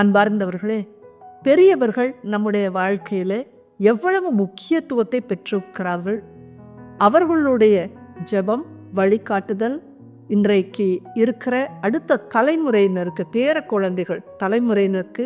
அன்பார்ந்தவர்களே, பெரியவர்கள் நம்முடைய வாழ்க்கையில் எவ்வளவு முக்கியத்துவத்தை பெற்றிருக்கிறார்கள். அவர்களுடைய ஜெபம், வழிகாட்டுதல் இன்றைக்கு இருக்கிற அடுத்த தலைமுறையினருக்கு, பேர குழந்தைகள் தலைமுறையினருக்கு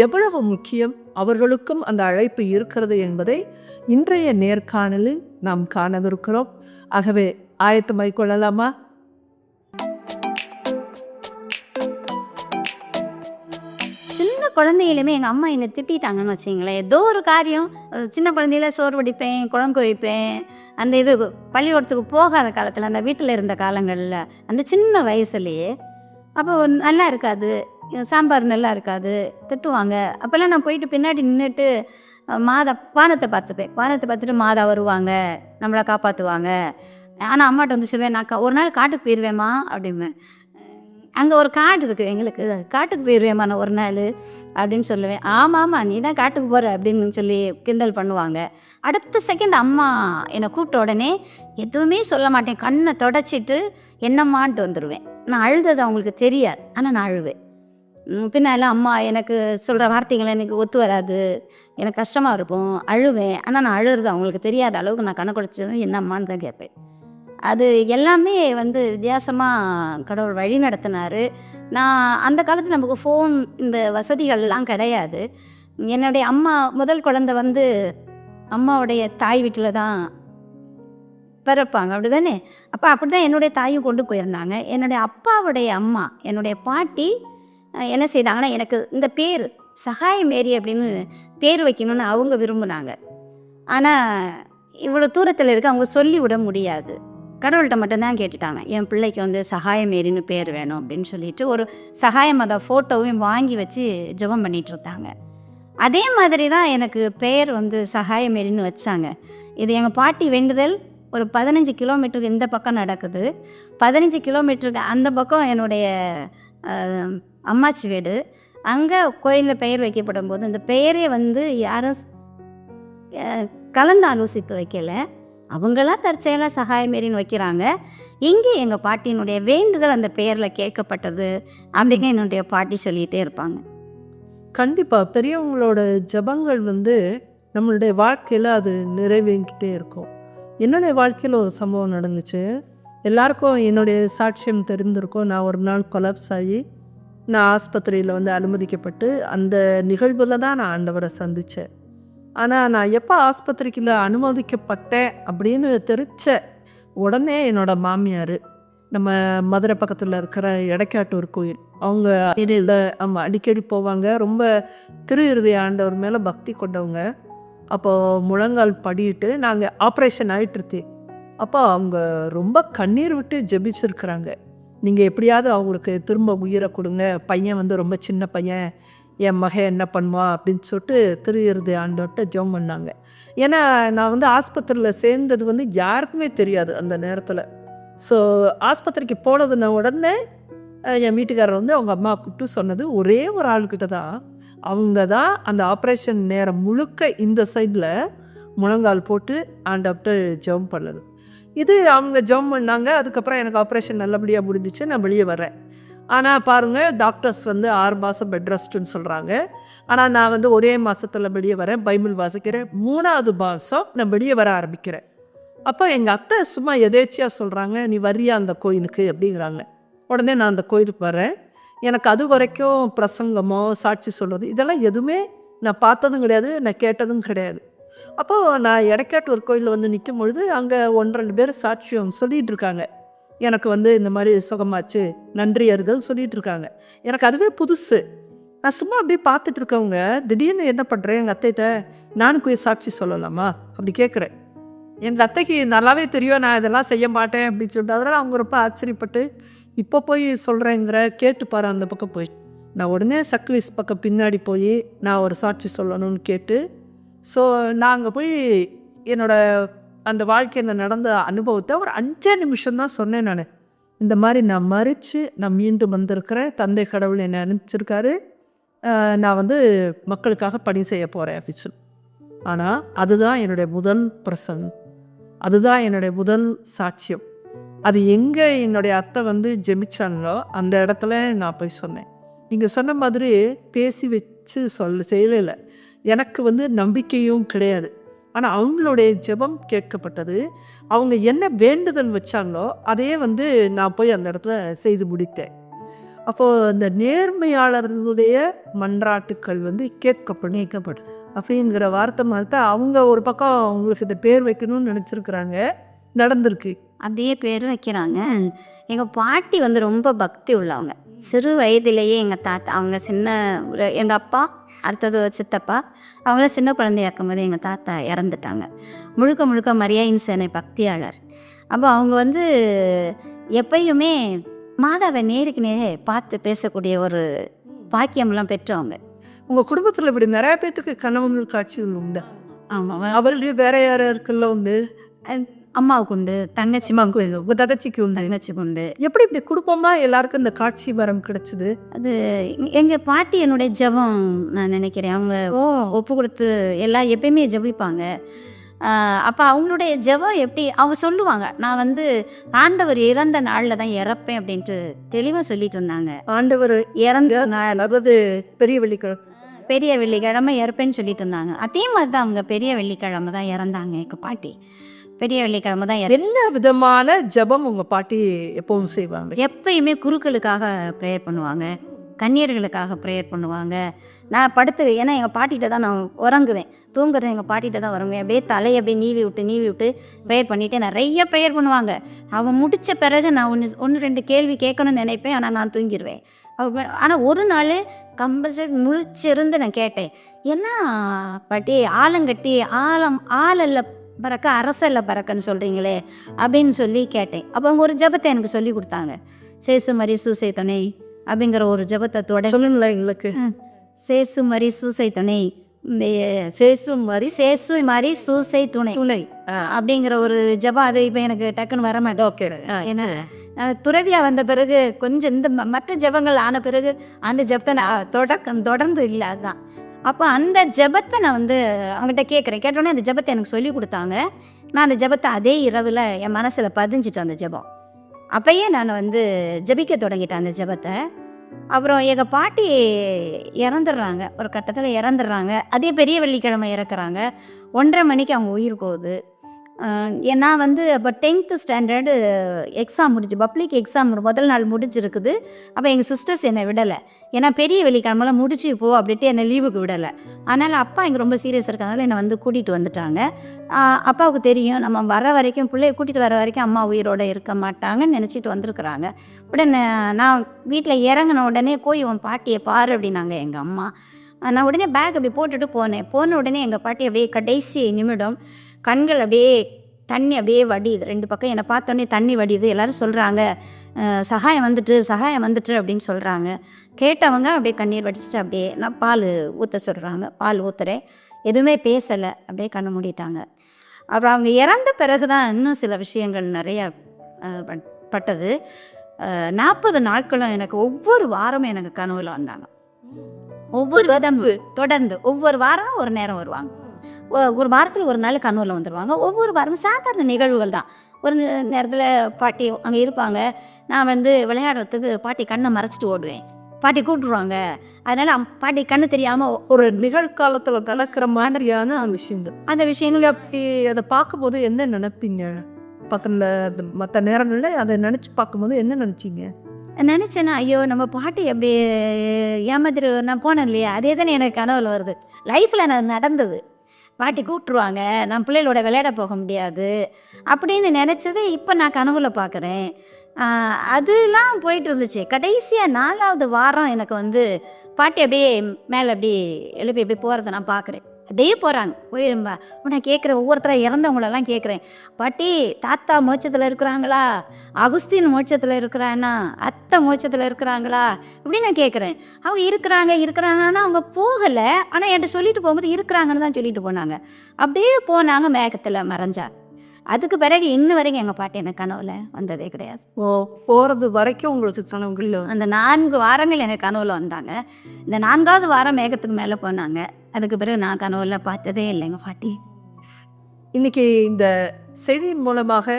எவ்வளவு முக்கியம், அவர்களுக்கும் அந்த அழைப்பு இருக்கிறது என்பதை இன்றைய நேர்காணலில் நாம் காணவிருக்கிறோம். ஆகவே ஆயத்தமாய் கொள்ளலாமா? குழந்தையிலுமே எங்கள் அம்மா என்னை திட்டாங்கன்னு வச்சிங்களேன். ஏதோ ஒரு காரியம், சின்ன குழந்தையில சோறு வடிப்பேன், குழம்பு வைப்பேன். அந்த இது பள்ளிக்கூடத்துக்கு போகாத காலத்தில், அந்த வீட்டில் இருந்த காலங்களில், அந்த சின்ன வயசுலேயே அப்போ நல்லா இருக்காது, சாம்பார் நல்லா இருக்காது, திட்டுவாங்க. அப்போல்லாம் நான் போயிட்டு பின்னாடி நின்றுட்டு வானத்தை பார்த்துப்பேன். வானத்தை பார்த்துட்டு மாதா வருவாங்க, நம்மளை காப்பாற்றுவாங்க. ஆனால் அம்மாட்ட வந்து சொல்லுவேன், நான் ஒரு நாள் காட்டுக்கு போயிடுவேம்மா அப்படிம்பேன். அங்கே ஒரு காடு இருக்குது எங்களுக்கு, காட்டுக்கு போயிடுவேம்மா நான் ஒரு நாள் அப்படின்னு சொல்லுவேன். ஆமாம்மா நீ தான் காட்டுக்கு போகிற அப்படின்னு சொல்லி கிண்டல் பண்ணுவாங்க. அடுத்த செகண்ட் அம்மா என்னை கூப்பிட்ட உடனே எதுவுமே சொல்ல மாட்டேன், கண்ணை தொடச்சிட்டு என்னம்மான்ட்டு வந்துடுவேன். நான் அழுதது அவங்களுக்கு தெரியாது, ஆனால் நான் அழுவேன். பின்னால் அம்மா எனக்கு சொல்கிற வார்த்தைகள் எனக்கு ஒத்து வராது, எனக்கு கஷ்டமாக இருக்கும், அழுவேன். ஆனால் நான் அழுகிறது அவங்களுக்கு தெரியாத அளவுக்கு நான் கண்ணை குடைச்சதும் என்னம்மான்னு தான் கேட்பேன். அது எல்லாமே வித்தியாசமாக கடவுள் வழி நடத்தினார். நான் அந்த காலத்தில் நமக்கு ஃபோன் இந்த வசதிகள்லாம் கிடையாது. என்னுடைய அம்மா முதல் குழந்தை அம்மாவுடைய தாய் வீட்டில் தான் பிறப்பாங்க, அப்படி தானே? அப்போ அப்படி தான் என்னுடைய தாயும் கொண்டு போயிருந்தாங்க. என்னுடைய அப்பாவுடைய அம்மா, என்னுடைய பாட்டி என்ன செய்தாங்கன்னா, எனக்கு இந்த பேர் சகாய மேரி அப்படின்னு பேர் வைக்கணும்னு அவங்க விரும்பினாங்க. ஆனால் இவ்வளோ தூரத்தில் இருக்க அவங்க சொல்லி விட முடியாது. கடவுள்கிட்ட மட்டும்தான் கேட்டுட்டாங்க, என் பிள்ளைக்கு சகாய மேரின்னு பேர் வேணும் அப்படின்னு சொல்லிட்டு ஒரு சகாய மத ஃபோட்டோவையும் வாங்கி வச்சு ஜெபம் பண்ணிகிட்டு இருந்தாங்க. அதே மாதிரி தான் எனக்கு பெயர் சகாய மேரின்னு வச்சாங்க. இது எங்கள் பாட்டி வேண்டுதல். ஒரு 15 கிலோமீட்டருக்கு இந்த பக்கம் நடக்குது, 15 கிலோமீட்டருக்கு அந்த பக்கம் என்னுடைய அம்மாச்சி வீடு. அங்கே கோயிலில் பெயர் வைக்கப்படும் போது இந்த பெயரே யாரும் கலந்து ஆலோசித்து வைக்கலை, அவங்களாம் தற்செயலாக சகாய மேரின்னு வைக்கிறாங்க. இங்கே எங்கள் பாட்டியினுடைய வேண்டுதல் அந்த பெயரில் கேட்கப்பட்டது அப்படின்னு என்னுடைய பாட்டி சொல்லிகிட்டே இருப்பாங்க. கண்டிப்பாக பெரியவங்களோட ஜபங்கள் நம்மளுடைய வாழ்க்கையில் அது நிறைவேறிக்கிட்டே இருக்கும். என்னுடைய வாழ்க்கையில் ஒரு சம்பவம் நடந்துச்சு. எல்லாருக்கும் என்னுடைய சாட்சியம் தெரிந்திருக்கும். நான் ஒரு நாள் கொலாப்ஸ் ஆகி நான் ஆஸ்பத்திரியில் அனுமதிக்கப்பட்டு அந்த நிகழ்வில் தான் நான் ஆண்டவரை சந்தித்தேன். ஆனால் நான் எப்போ ஆஸ்பத்திரிக்குள்ள அனுமதிக்கப்பட்டேன் அப்படின்னு தெரிச்ச உடனே என்னோடய மாமியார், நம்ம மதுரை பக்கத்தில் இருக்கிற எடைக்காட்டூர் கோயில், அவங்க இதில் அடிக்கடி போவாங்க. ரொம்ப திரு இருதய ஆண்டவர் மேலே பக்தி கொண்டவங்க. அப்போது முழங்கால் படிட்டு நாங்கள் ஆப்ரேஷன் ஆகிட்டுருச்சு. அப்போ அவங்க ரொம்ப கண்ணீர் விட்டு ஜெபிச்சிருக்கிறாங்க, நீங்கள் எப்படியாவது அவங்களுக்கு திரும்ப உயிரை கொடுங்க, பையன் ரொம்ப சின்ன பையன், என் மகன் என்ன பண்ணுவான் அப்படின்னு சொல்லிட்டு திரு இருதய ஆண்டவர்கிட்ட ஜெபம் பண்ணாங்க. ஏன்னா நான் ஆஸ்பத்திரியில் சேர்ந்தது யாருக்குமே தெரியாது அந்த நேரத்தில். ஸோ ஆஸ்பத்திரிக்கு போனதுன உடனே என் வீட்டுக்காரர் அவங்க அம்மா கூப்பிட்டு சொன்னது ஒரே ஒரு ஆள்கிட்ட தான். அவங்க தான் அந்த ஆப்ரேஷன் நேரம் முழுக்க இந்த சைடில் முழங்கால் போட்டு ஆண்டவர்கிட்ட ஜெபம் பண்ணது. இது அவங்க ஜெபம் பண்ணாங்க. அதுக்கப்புறம் எனக்கு ஆப்ரேஷன் நல்லபடியாக முடிஞ்சிச்சு, நான் வெளியே வரேன். ஆனால் பாருங்கள், டாக்டர்ஸ் 6 மாதம் பெட் ரெஸ்ட்டுன்னு சொல்கிறாங்க. ஆனால் நான் ஒரே மாதத்தில் வெளியே வரேன், பைபிள் வாசிக்கிறேன். 3ஆவது மாதம் நான் வெளியே வர ஆரம்பிக்கிறேன். அப்போ எங்கள் அத்தை சும்மா எதேச்சியாக சொல்கிறாங்க, நீ வரியா அந்த கோயிலுக்கு அப்படிங்கிறாங்க. உடனே நான் அந்த கோயிலுக்கு வரேன். எனக்கு அது வரைக்கும் பிரசங்கமோ சாட்சி சொல்கிறது இதெல்லாம் எதுவுமே நான் பார்த்ததும் கிடையாது, நான் கேட்டதும் கிடையாது. அப்போது நான் எடைக்காட்டூர் கோயிலில் நிற்கும் பொழுது அங்கே 1-2 பேர் சாட்சியம் சொல்லிகிட்டு இருக்காங்க. எனக்கு இந்த மாதிரி சுகமாச்சு, நன்றியர்கள் சொல்லிகிட்டு இருக்காங்க. எனக்கு அதுவே புதுசு. நான் சும்மா அப்படியே பார்த்துட்டு இருக்கவங்க திடீர்னு என்ன பண்ணுறேன், எங்கள் அத்தைகிட்ட நானும் போய் சாட்சி சொல்லலாமா அப்படி கேட்குறேன். எங்கள் அத்தைக்கு நல்லாவே தெரியும் நான் இதெல்லாம் செய்ய மாட்டேன் அப்படின்னு சொல்லிட்டு, அதனால் அவங்க ரொம்ப ஆச்சரியப்பட்டு, இப்போ போய் சொல்கிறேங்கிற, கேட்டுப்பாரு அந்த பக்கம் போய். நான் உடனே சக்லீஸ் பக்கம் பின்னாடி போய் நான் ஒரு சாட்சி சொல்லணும்னு கேட்டு, ஸோ நான் அங்கே போய் என்னோடய அந்த வாழ்க்கையில் நடந்த அனுபவத்தை ஒரு 5 நிமிஷம் தான் சொன்னேன். நான் இந்த மாதிரி நான் மறித்து நான் மீண்டும் வந்திருக்கிறேன், தந்தை கடவுள் என்னை அனுப்பிச்சிருக்காரு, நான் மக்களுக்காக பணி செய்ய போகிறேன் அப்படின்னு. ஆனால் அதுதான் என்னுடைய முதல் பிரசங்கம், அதுதான் என்னுடைய முதல் சாட்சியம். அது எங்கே என்னுடைய அத்தை ஜெபிச்சாங்களோ அந்த இடத்துல நான் போய் சொன்னேன். நீங்கள் சொன்ன மாதிரி பேசி வச்சு செய்யலை. எனக்கு வந்து நம்பிக்கையும் கிடையாது. ஆனால் அவங்களுடைய ஜெபம் கேட்கப்பட்டது. அவங்க என்ன வேண்டுதல் வச்சாங்களோ அதையே வந்து நான் போய் அந்த இடத்துல செய்து முடித்தேன். அப்போது அந்த நேர்மையாளர்களுடைய மன்றாட்டுக்கள் வந்து கேட்கப்படும் அப்படிங்கிற வார்த்தை மாதிரி தான் அவங்க ஒரு பக்கம் அவங்களுக்கு இந்த பேர் வைக்கணும்னு நினச்சிருக்கிறாங்க. நடந்திருக்கு. அதே பேர் வைக்கிறாங்க. எங்கள் பாட்டி வந்து ரொம்ப பக்தி உள்ளவங்க. சிறு வயதிலேயே எங்கள் தாத்தா, அவங்க எங்கள் அப்பா, அடுத்தது சித்தப்பா, அவங்கள சின்ன குழந்தையா இருக்கும்போது எங்கள் தாத்தா இறந்துட்டாங்க. முழுக்க முழுக்க மரியாயின் சேனை பக்தியாளர். அப்போ அவங்க வந்து எப்பயுமே மாதாவை நேருக்கு நேரே பார்த்து பேசக்கூடிய ஒரு பாக்கியம்லாம் பெற்றவங்க. உங்கள் குடும்பத்தில் இப்படி நிறைய பேர்த்துக்கு கனவுகள் காட்சிகள் உண்டு. ஆமாம். அவர்களே வேற யாருக்கெல்லாம் உண்டு? அம்மாவுக்கு உண்டு, தங்கச்சி உங்கள் தங்கச்சிக்கு உண்டு. தங்கச்சிக்கு உண்டு. எப்படி இப்படி குடும்பமாக எல்லாருக்கும் இந்த காட்சி வரம் கிடைச்சது? அது எங்கள் பாட்டி என்னுடைய ஜெபம் நான் நினைக்கிறேன். அவங்க ஒப்பு கொடுத்து எல்லாம் எப்பயுமே ஜெபிப்பாங்க. அப்போ அவங்களுடைய ஜெபம் எப்படி அவங்க சொல்லுவாங்க, நான் வந்து ஆண்டவர் இறந்த நாளில் தான் இறப்பேன் அப்படின்ட்டு தெளிவாக சொல்லிட்டு இருந்தாங்க. ஆண்டவர் இறந்த நாள், அதாவது பெரிய வெள்ளிக்கிழமை, பெரிய வெள்ளிக்கிழமை இறப்பேன்னு சொல்லிட்டு இருந்தாங்க. அதே மாதிரி தான் அவங்க பெரிய வெள்ளிக்கிழமை தான் இறந்தாங்க. எங்கள் பாட்டி பெரிய வெள்ளிக்கிழமை தான் என்ன விதமான ஜெபம் உங்கள் பாட்டி எப்பவும் செய்வாங்க? எப்பயுமே குருக்களுக்காக ப்ரேயர் பண்ணுவாங்க, கன்னியர்களுக்காக ப்ரேயர் பண்ணுவாங்க. நான் ஏன்னா எங்கள் பாட்டிகிட்ட தான் நான் உறங்குவேன், தூங்குறது எங்கள் பாட்டிகிட்ட தான் உறங்குவேன். அப்படியே தலையை அப்படியே நீவி விட்டு ப்ரேயர் பண்ணிவிட்டு நிறைய ப்ரேயர் பண்ணுவாங்க. அவன் முடித்த பிறகு நான் ஒன்று 2 கேள்வி கேட்கணும்னு நினைப்பேன், ஆனால் நான் தூங்கிடுவேன். ஆனால் ஒரு நாள் கம்பல்சரி முழிச்சிருந்து நான் கேட்டேன், என்ன பாட்டி ஆலங்கட்டி ஆளல்ல பறக்க அரசல்ல பறக்கன்னு சொல்கிறீங்களே அப்படின்னு சொல்லி கேட்டேன். அப்போ அவங்க ஒரு ஜெபத்தை எனக்கு சொல்லி கொடுத்தாங்க. சேசு மரி சூசை துணை அப்படிங்கிற ஒரு ஜெபத்தை சொல்லுங்களா எங்களுக்கு? சேசு மரி சூசை துணை, சேசு மாதிரி சூசை துணை அப்படிங்கிற ஒரு ஜெபம். அது இப்போ எனக்கு டக்குன்னு வர மாட்டேன். ஓகே. ஏன்னா துறவியாக வந்த பிறகு கொஞ்சம் இந்த மற்ற ஜெபங்கள் ஆன பிறகு அந்த ஜெபத்தை நான் தொடர்ந்து இல்லை. அதுதான். அப்போ அந்த ஜெபத்தை நான் வந்து அவங்ககிட்ட கேட்டோன்னே அந்த ஜெபத்தை எனக்கு சொல்லி கொடுத்தாங்க. நான் அந்த ஜெபத்தை அதே இரவில் என் மனசில் பதிஞ்சிட்டேன் அந்த ஜெபம். அப்போயே நான் வந்து ஜெபிக்க தொடங்கிட்டேன் அந்த ஜெபத்தை. அப்புறம் எங்கள் பாட்டி இறந்துடுறாங்க, ஒரு கட்டத்தில் இறந்துடுறாங்க. அதே பெரிய வெள்ளிக்கிழமை இறக்குறாங்க. 1:30 மணிக்கு அவங்க உயிர் போகுது. நான் வந்து அப்போ 10th standard exam public exam முதல் நாள் முடிஞ்சிருக்குது. அப்போ எங்கள் சிஸ்டர்ஸ் என்னை விடலை, ஏன்னா பெரிய வெள்ளிக்கிழமெல்லாம் முடிச்சு போ அப்படின்ட்டு என்னை லீவுக்கு விடலை. அதனால் அப்பா இங்கே ரொம்ப சீரியஸ் இருக்கிறதுனால என்னை வந்து கூட்டிகிட்டு வந்துட்டாங்க. அப்பாவுக்கு தெரியும் நம்ம வர வரைக்கும், பிள்ளைய கூட்டிகிட்டு வர வரைக்கும் அம்மா உயிரோடு இருக்க மாட்டாங்கன்னு நினச்சிட்டு வந்திருக்குறாங்க. உடனே நான் வீட்டில் இறங்கின உடனே போய் உன் பாட்டியை பாரு அப்படின்னாங்க எங்கள் அம்மா. நான் உடனே பேக் அப்படி போட்டுட்டு போன உடனே எங்கள் பாட்டி அப்படியே கடைசி நிமிடம் கண்கள் அப்படியே தண்ணி அப்படியே வடியுது. 2 பக்கம் என்னை பார்த்தோன்னே தண்ணி வடியுது. எல்லோரும் சொல்கிறாங்க, சகாயம் வந்துட்டு அப்படின்னு சொல்கிறாங்க. கேட்டவங்க அப்படியே கண்ணீர் வடிச்சிட்டு அப்படியே நான் பால் ஊற்ற சொல்கிறாங்க. பால் ஊற்றுறேன், எதுவுமே பேசலை, அப்படியே கண்ணு மூடிட்டாங்க. அப்புறம் அவங்க இறந்த பிறகு தான் இன்னும் சில விஷயங்கள் நிறையா பட்டது. 40 நாட்களும் எனக்கு ஒவ்வொரு வாரமும் எனக்கு கனவுல வந்தாங்க. தொடர்ந்து ஒவ்வொரு வாரம் ஒரு நேரம் வருவாங்க. ஒரு வாரத்தில் ஒரு நாள் கனவுல வந்துடுவாங்க. ஒவ்வொரு வாரமும் சாதாரண நிகழ்வுகள் தான். ஒரு நேரத்தில் பாட்டி அங்கே இருப்பாங்க. நான் வந்து விளையாடுறதுக்கு பாட்டி கண்ணை மறைச்சிட்டு ஓடுவேன். பாட்டி கூப்பிட்ருவாங்க. அதனால் பாட்டி கண்ணு தெரியாமல் ஒரு நிகழ்காலத்தில் நடக்கிற மாதிரியான விஷயங்கள், அந்த விஷயங்கள் அப்படி அதை பார்க்கும்போது என்ன நினைப்பீங்க? பக்கத்தில் மற்ற நேரங்களில் அதை நினச்சி பார்க்கும்போது என்ன நினச்சிங்க? நினச்சேன்னா, ஐயோ நம்ம பாட்டி அப்படி ஏமாதிரி நான் போனேன் இல்லையா, அதே தானே எனக்கு கனவுல வருது. லைஃப்பில் நான் நடந்தது. பாட்டி கூப்பிட்ருவாங்க, நான் பிள்ளைகளோட விளையாட போக முடியாது அப்படின்னு நினச்சது இப்போ நான் கனவுல பார்க்குறேன். அதெல்லாம் போயிட்டு இருந்துச்சு. கடைசியாக 4வது வாரம் எனக்கு வந்து பாட்டி அப்படியே மேலே அப்படியே எழுப்பி எப்படி போகிறத நான் பார்க்குறேன். அப்படியே போகிறாங்க. போயிரும்பா நான் கேட்குறேன், ஒவ்வொருத்தராக இறந்தவங்களெல்லாம் கேட்குறேன், பாட்டி தாத்தா மோட்சத்தில் இருக்கிறாங்களா, அகுஸ்தீன் மோட்சத்தில் இருக்கிறானா, அத்தை மோட்சத்தில் இருக்கிறாங்களா இப்படி நான் கேட்குறேன். அவங்க இருக்கிறாங்கன்னா அவங்க போகலை, ஆனால் என்கிட்ட சொல்லிட்டு போகும்போது இருக்கிறாங்கன்னு தான் சொல்லிட்டு போனாங்க. அப்படியே போனாங்க, மேகத்தில் மறைஞ்சா. அதுக்கு பிறகு இன்ன வரைக்கும் எங்கள் பாட்டி எனக்கு கனவுல வந்ததே கிடையாது. போகிறது வரைக்கும் உங்களுக்கு கனவுகள்? அந்த 4 வாரங்கள் எனக்கு கனவுல வந்தாங்க. இந்த 4வது வாரம் மேகத்துக்கு மேலே போனாங்க. அதுக்கு பிறகு நான் கனவுல பார்த்ததே இல்லை எங்கள் பாட்டி. இன்றைக்கி இந்த செய்தியின் மூலமாக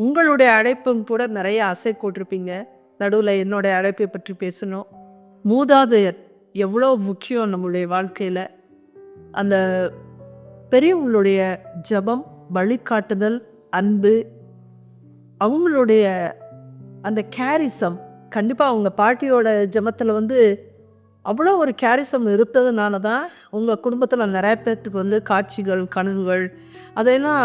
உங்களுடைய அழைப்பும் கூட நிறைய ஆசை போட்டிருப்பீங்க. நடுவில் என்னுடைய அழைப்பை பற்றி பேசணும், மூதாதையர் எவ்வளோ முக்கியம் நம்மளுடைய வாழ்க்கையில். அந்த பெரியவங்களுடைய ஜெபம், வழிகாட்டுதல், அன்பு, அவங்களுடைய அந்த கேரிசம், கண்டிப்பாக அவங்க பாட்டியோட ஜெபத்தில் வந்து அவ்வளோ ஒரு கேரிசம் இருந்ததுனால தான் உங்கள் குடும்பத்தில் நிறைய பேர்த்துக்கு வந்து காட்சிகள், கனவுகள் அதெல்லாம்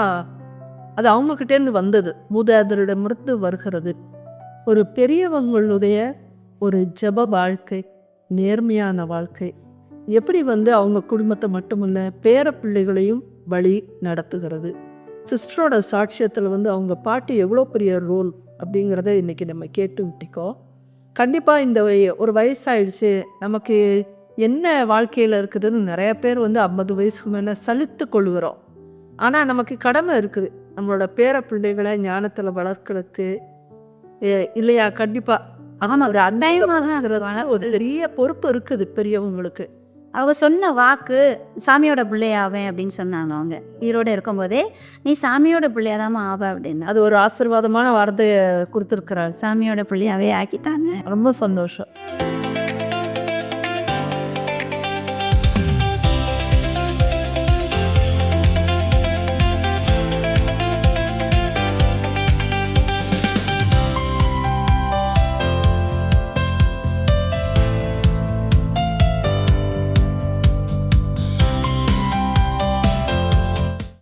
அது அவங்கக்கிட்டேருந்து வந்தது, மூதாதையரிடமிருந்து வருகிறது. ஒரு பெரியவங்களுடைய ஒரு ஜெப வாழ்க்கை, நேர்மையான வாழ்க்கை எப்படி வந்து அவங்க குடும்பத்தை மட்டுமில்ல பேர பிள்ளைகளையும் வழி நடத்துகிறது. சிஸ்டரோட சாட்சியத்தில் வந்து அவங்க பாட்டு எவ்வளோ பெரிய ரோல் அப்படிங்கிறத இன்றைக்கி நம்ம கேட்டு விட்டிக்கோ. கண்டிப்பாக இந்த ஒரு வயசாயிடுச்சு, நமக்கு என்ன வாழ்க்கையில் இருக்குதுன்னு நிறைய பேர் வந்து 50 வயசுக்கு மேலே சலித்து கொள்கிறோம். ஆனால் நமக்கு கடமை இருக்குது, நம்மளோட பேர பிள்ளைகளை ஞானத்தில் வளர்க்குறதுக்கு. இல்லையா? கண்டிப்பாக. ஆமாம், ஒரு டைமாக ஒரு பெரிய பொறுப்பு இருக்குது பெரியவங்களுக்கு. அவங்க சொன்ன வாக்கு சாமியோட பிள்ளையாவேன் அப்படின்னு சொன்னாங்க. அவங்க உயிரோடு இருக்கும்போதே நீ சாமியோட பிள்ளையாதாம்மா ஆவ அப்படின்னு அது ஒரு ஆசீர்வாதமான வார்த்தையை கொடுத்துருக்குறாங்க. சாமியோட பிள்ளையாவே ஆக்கிட்டாங்க. ரொம்ப சந்தோஷம்.